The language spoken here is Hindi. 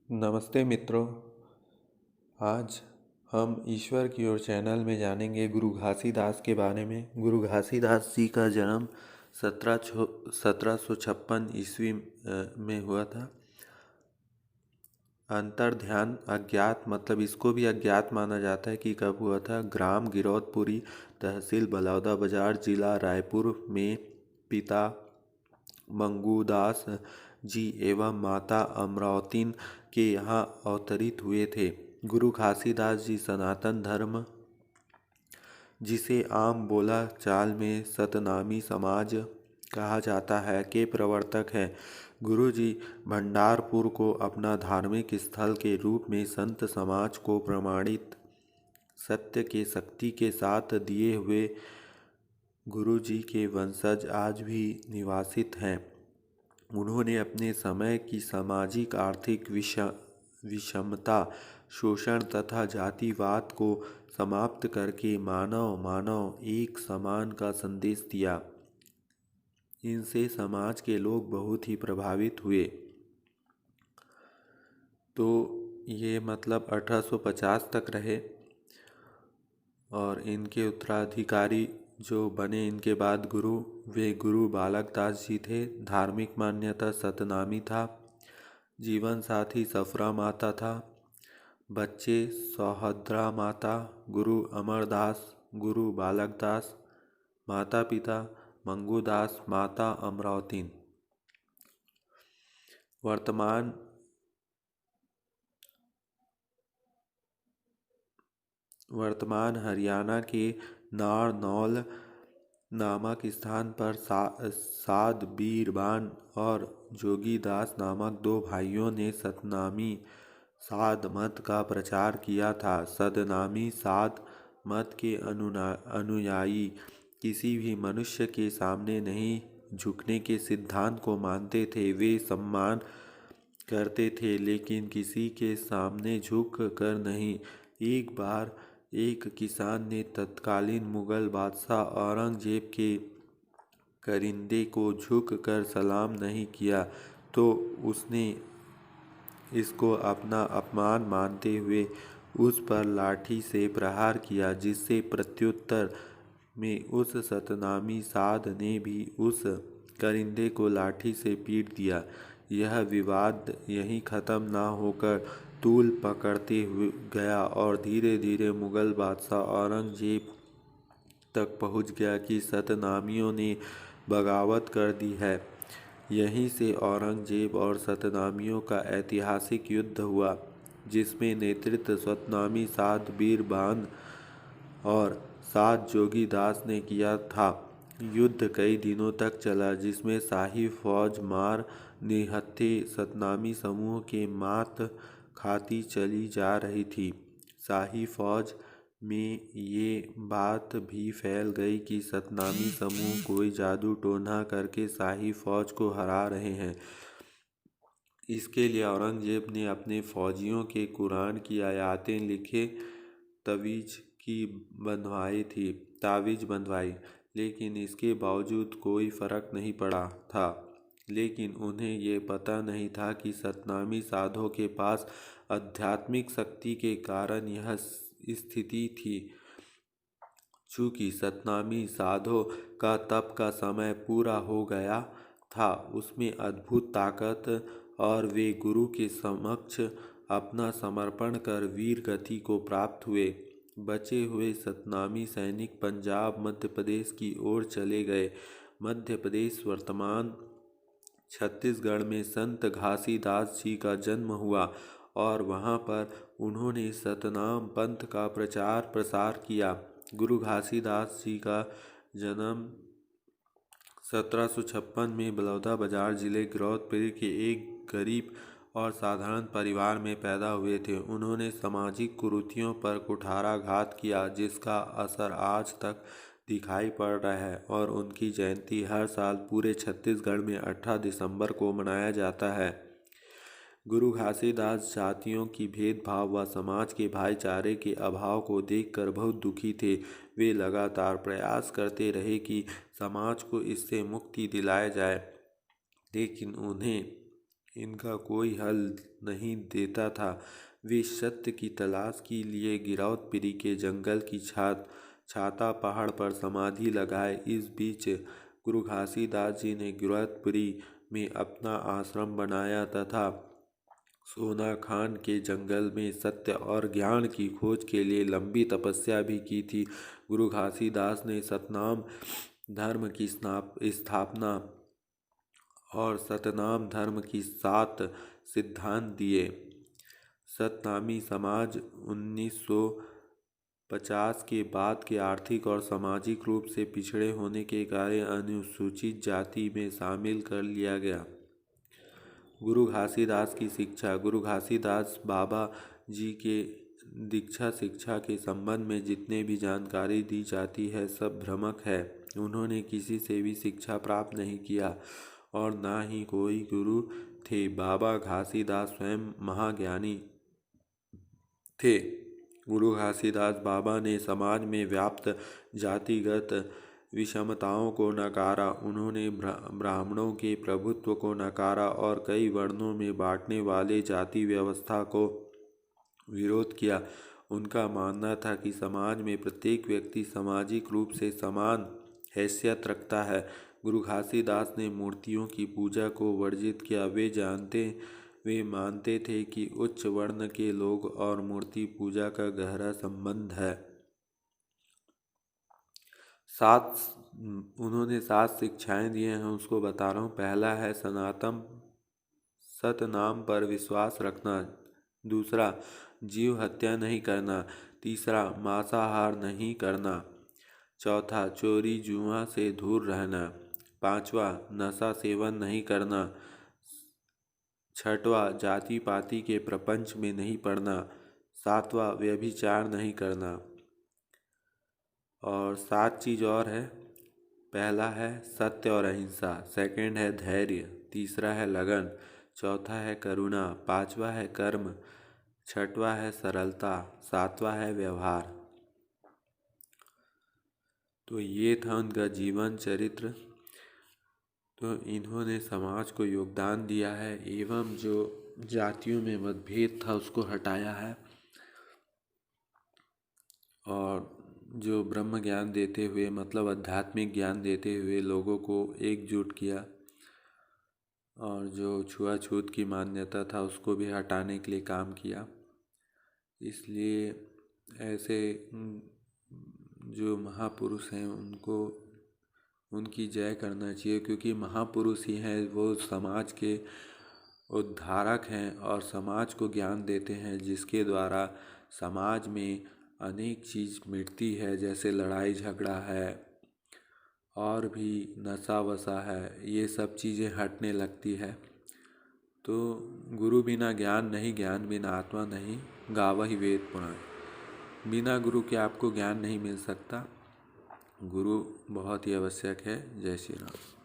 नमस्ते मित्रों। आज हम ईश्वर की ओर चैनल में जानेंगे गुरु घासीदास के बारे में। गुरु घासीदास जी का जन्म 1756 ईस्वी में हुआ था। अंतर ध्यान अज्ञात, मतलब इसको भी अज्ञात माना जाता है कि कब हुआ था। ग्राम गिरौदपुरी, तहसील बलौदा बाजार, जिला रायपुर में पिता मंगूदास जी एवं माता अमरावतीन के यहाँ अवतरित हुए थे। गुरु घासीदास जी सनातन धर्म, जिसे आम बोला चाल में सतनामी समाज कहा जाता है, के प्रवर्तक हैं। गुरु जी भंडारपुर को अपना धार्मिक स्थल के रूप में संत समाज को प्रमाणित सत्य के शक्ति के साथ दिए हुए गुरु जी के वंशज आज भी निवासित हैं। उन्होंने अपने समय की सामाजिक आर्थिक विषमता, शोषण तथा जातिवाद को समाप्त करके मानव मानव एक समान का संदेश दिया। इनसे समाज के लोग बहुत ही प्रभावित हुए। तो ये मतलब 1850 तक रहे और इनके उत्तराधिकारी जो बने इनके बाद गुरु, वे गुरु बालक दास जी थे। धार्मिक मान्यता सतनामी था। जीवन साथी सफरा माता था। बच्चे सौहद्रा माता, गुरु अमरदास, गुरु बालक दास। माता पिता मंगूदास, माता अमरावतीन। वर्तमान हरियाणा के नारनौल नामक स्थान पर साध बीरबान और जोगीदास नामक दो भाइयों ने सतनामी साध मत का प्रचार किया था। सतनामी साध मत के अनुयायी किसी भी मनुष्य के सामने नहीं झुकने के सिद्धांत को मानते थे। वे सम्मान करते थे लेकिन किसी के सामने झुक कर नहीं। एक बार एक किसान ने तत्कालीन मुगल बादशाह औरंगजेब के करिंदे को झुक कर सलाम नहीं किया तो उसने इसको अपना अपमान मानते हुए उस पर लाठी से प्रहार किया, जिससे प्रत्युत्तर में उस सतनामी साध ने भी उस करिंदे को लाठी से पीट दिया। यह विवाद यहीं खत्म ना होकर तूल पकड़ते हुए गया और धीरे धीरे मुगल बादशाह औरंगजेब तक पहुंच गया कि सतनामियों ने बगावत कर दी है। यहीं से औरंगजेब और सतनामियों का ऐतिहासिक युद्ध हुआ, जिसमें नेतृत्व सतनामी साध बीरबान और साध जोगीदास ने किया था। युद्ध कई दिनों तक चला, जिसमें शाही फौज मार निहत्थे सतनामी समूह के मात खाती चली जा रही थी। शाही फौज में ये बात भी फैल गई कि सतनामी समूह कोई जादू टोना करके शाही फौज को हरा रहे हैं। इसके लिए औरंगजेब ने अपने फौजियों के कुरान की आयतें लिखे तावीज़ बंधवाई, लेकिन इसके बावजूद कोई फर्क नहीं पड़ा था। लेकिन उन्हें ये पता नहीं था कि सतनामी साधों के पास आध्यात्मिक शक्ति के कारण यह स्थिति थी। चूँकि सतनामी साधों का तप का समय पूरा हो गया था, उसमें अद्भुत ताकत और वे गुरु के समक्ष अपना समर्पण कर वीर गति को प्राप्त हुए। बचे हुए सतनामी सैनिक पंजाब मध्य प्रदेश की ओर चले गए। मध्य प्रदेश वर्तमान छत्तीसगढ़ में संत घासीदास जी का जन्म हुआ और वहाँ पर उन्होंने सतनाम पंथ का प्रचार प्रसार किया। गुरु घासीदास जी का जन्म 1756 में बलौदा बाजार जिले गिरौदपुरी के एक गरीब और साधारण परिवार में पैदा हुए थे। उन्होंने सामाजिक कुरीतियों पर कुठाराघात किया, जिसका असर आज तक दिखाई पड़ रहा है और उनकी जयंती हर साल पूरे छत्तीसगढ़ में 18 दिसंबर को मनाया जाता है। गुरु घासीदास जातियों की भेदभाव व समाज के भाईचारे के अभाव को देखकर बहुत दुखी थे। वे लगातार प्रयास करते रहे कि समाज को इससे मुक्ति दिलाया जाए, लेकिन उन्हें इनका कोई हल नहीं देता था। वे सत्य की तलाश के लिए गिरौदपुरी के जंगल की छाता पहाड़ पर समाधि लगाए। इस बीच गुरु घासीदास जी ने गिरौदपुरी में अपना आश्रम बनाया तथा सोनाखान के जंगल में सत्य और ज्ञान की खोज के लिए लंबी तपस्या भी की थी। गुरु घासीदास ने सतनाम धर्म की स्थापना और सतनाम धर्म की 7 सिद्धांत दिए। सतनामी समाज 1950 के बाद के आर्थिक और सामाजिक रूप से पिछड़े होने के कारण अनुसूचित जाति में शामिल कर लिया गया। गुरु घासीदास की शिक्षा। गुरु घासीदास बाबा जी के दीक्षा शिक्षा के संबंध में जितने भी जानकारी दी जाती है सब भ्रामक है। उन्होंने किसी से भी शिक्षा प्राप्त नहीं किया और ना ही कोई गुरु थे। बाबा घासीदास स्वयं महाज्ञानी थे। गुरु घासीदास बाबा ने समाज में व्याप्त जातिगत विषमताओं को नकारा। उन्होंने ब्राह्मणों के प्रभुत्व को नकारा और कई वर्णों में बांटने वाले जाति व्यवस्था को विरोध किया। उनका मानना था कि समाज में प्रत्येक व्यक्ति सामाजिक रूप से समान हैसियत रखता है। गुरु घासीदास ने मूर्तियों की पूजा को वर्जित किया। वे मानते थे कि उच्च वर्ण के लोग और मूर्ति पूजा का गहरा संबंध है। उन्होंने 7 शिक्षाएं दी हैं, उसको बता रहा हूँ। पहला है सनातन सतनाम पर विश्वास रखना। दूसरा, जीव हत्या नहीं करना। तीसरा, मांसाहार नहीं करना। चौथा, चोरी जुआ से दूर रहना। पांचवा, नशा सेवन नहीं करना। छठवां, जाति पाति के प्रपंच में नहीं पड़ना। सातवां, व्यभिचार नहीं करना। और 7 चीज़ और है। पहला है सत्य और अहिंसा। सेकंड है धैर्य। तीसरा है लगन। चौथा है करुणा। पांचवा है कर्म। छठवां है सरलता। सातवां है व्यवहार। तो ये था उनका जीवन चरित्र। तो इन्होंने समाज को योगदान दिया है एवं जो जातियों में मतभेद था उसको हटाया है और जो ब्रह्म ज्ञान देते हुए मतलब आध्यात्मिक ज्ञान देते हुए लोगों को एकजुट किया और जो छुआछूत की मान्यता था उसको भी हटाने के लिए काम किया। इसलिए ऐसे जो महापुरुष हैं उनकी जय करना चाहिए, क्योंकि महापुरुष ही हैं वो समाज के उद्धारक हैं और समाज को ज्ञान देते हैं जिसके द्वारा समाज में अनेक चीज़ मिटती है, जैसे लड़ाई झगड़ा है और भी नशा वशा है, ये सब चीज़ें हटने लगती है। तो गुरु बिना ज्ञान नहीं, ज्ञान बिना आत्मा नहीं, गावहि वेद पुराण। बिना गुरु के आपको ज्ञान नहीं मिल सकता। गुरु बहुत ही आवश्यक है। जय श्री राम।